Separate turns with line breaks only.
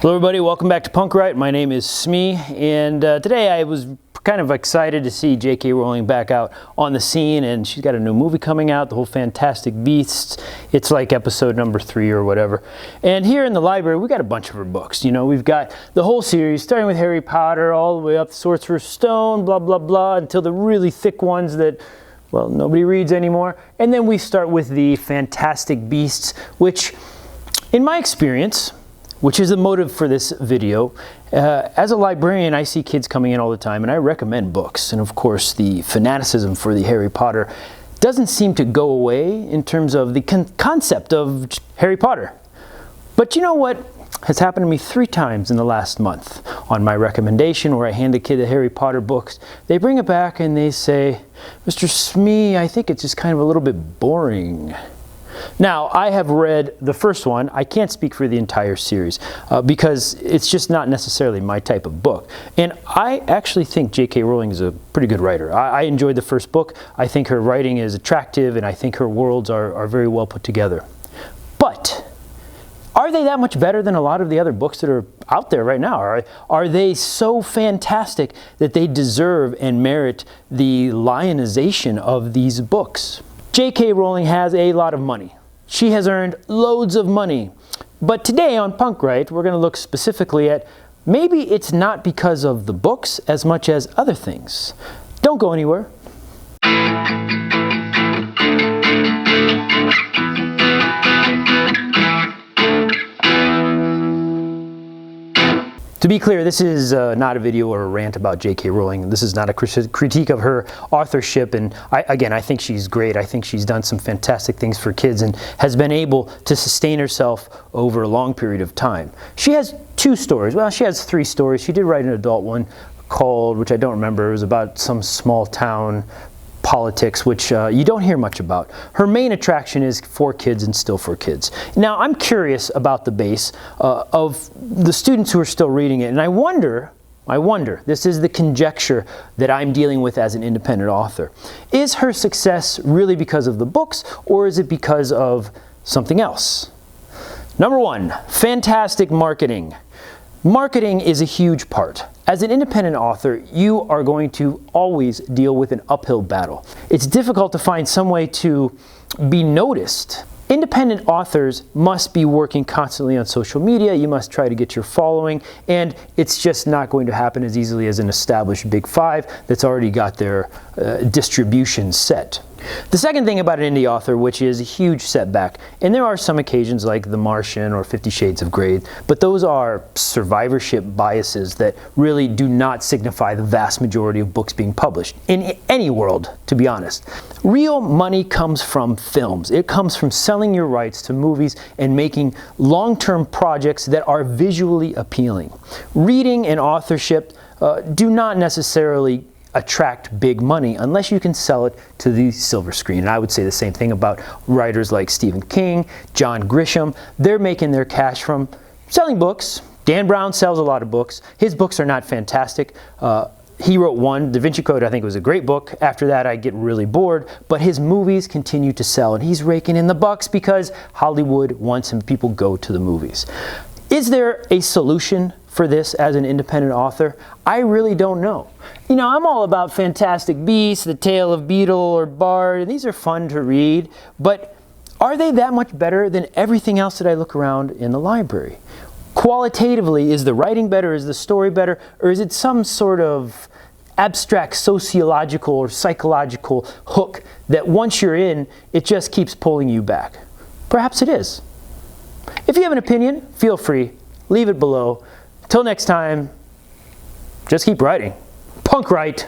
Hello everybody, welcome back to Punk Right. My name is Smee, and today I was kind of excited to see J.K. Rowling back out on the scene, and she's got a new movie coming out, the whole Fantastic Beasts. It's like episode number 3 or whatever. And here in the library, we got a bunch of her books. You know, we've got the whole series, starting with Harry Potter, all the way up to Sorcerer's Stone, blah, blah, blah, until the really thick ones that, well, nobody reads anymore. And then we start with the Fantastic Beasts, which, in my experience, which is the motive for this video. As a librarian, I see kids coming in all the time, and I recommend books. And of course, the fanaticism for the Harry Potter doesn't seem to go away in terms of the concept of Harry Potter. But you know what has happened to me 3 times in the last month? On my recommendation, where I hand a kid the Harry Potter books, they bring it back and they say, "Mr. Smee, I think it's just kind of a little bit boring." Now, I have read the first one. I can't speak for the entire series because it's just not necessarily my type of book. And I actually think J.K. Rowling is a pretty good writer. I enjoyed the first book. I think her writing is attractive, and I think her worlds are very well put together. But are they that much better than a lot of the other books that are out there right now? Are they so fantastic that they deserve and merit the lionization of these books? J.K. Rowling has a lot of money. She has earned loads of money. But today on Punk Right, we're going to look specifically at maybe it's not because of the books as much as other things. Don't go anywhere. To be clear, this is not a video or a rant about J.K. Rowling. This is not a critique of her authorship, and I think she's great. I think she's done some fantastic things for kids and has been able to sustain herself over a long period of time. She has 2 stories. Well, she has 3 stories. She did write an adult one called, which I don't remember, it was about some small town politics, which you don't hear much about. Her main attraction is for kids and still for kids. Now, I'm curious about the base of the students who are still reading it, and I wonder, this is the conjecture that I'm dealing with as an independent author. Is her success really because of the books, or is it because of something else? Number 1, fantastic marketing. Marketing is a huge part. As an independent author, you are going to always deal with an uphill battle. It's difficult to find some way to be noticed. Independent authors must be working constantly on social media. You must try to get your following, and it's just not going to happen as easily as an established Big 5 that's already got their distribution set. The second thing about an indie author, which is a huge setback, and there are some occasions like The Martian or 50 Shades of Grey, but those are survivorship biases that really do not signify the vast majority of books being published in any world, to be honest. Real money comes from films. It comes from selling your rights to movies and making long-term projects that are visually appealing. Reading and authorship do not necessarily attract big money unless you can sell it to the silver screen. And I would say the same thing about writers like Stephen King, John Grisham. They're making their cash from selling books. Dan Brown sells a lot of books. His books are not fantastic. He wrote one, Da Vinci Code, I think was a great book. After that, I get really bored. But his movies continue to sell, and he's raking in the bucks because Hollywood wants him. People go to the movies. Is there a solution for this as an independent author? I really don't know. You know, I'm all about Fantastic Beasts, The Tale of Beetle or Bard, and these are fun to read, but are they that much better than everything else that I look around in the library? Qualitatively, is the writing better, is the story better, or is it some sort of abstract sociological or psychological hook that once you're in, it just keeps pulling you back? Perhaps it is. If you have an opinion, feel free, leave it below. Till next time, just keep writing. Punk Right.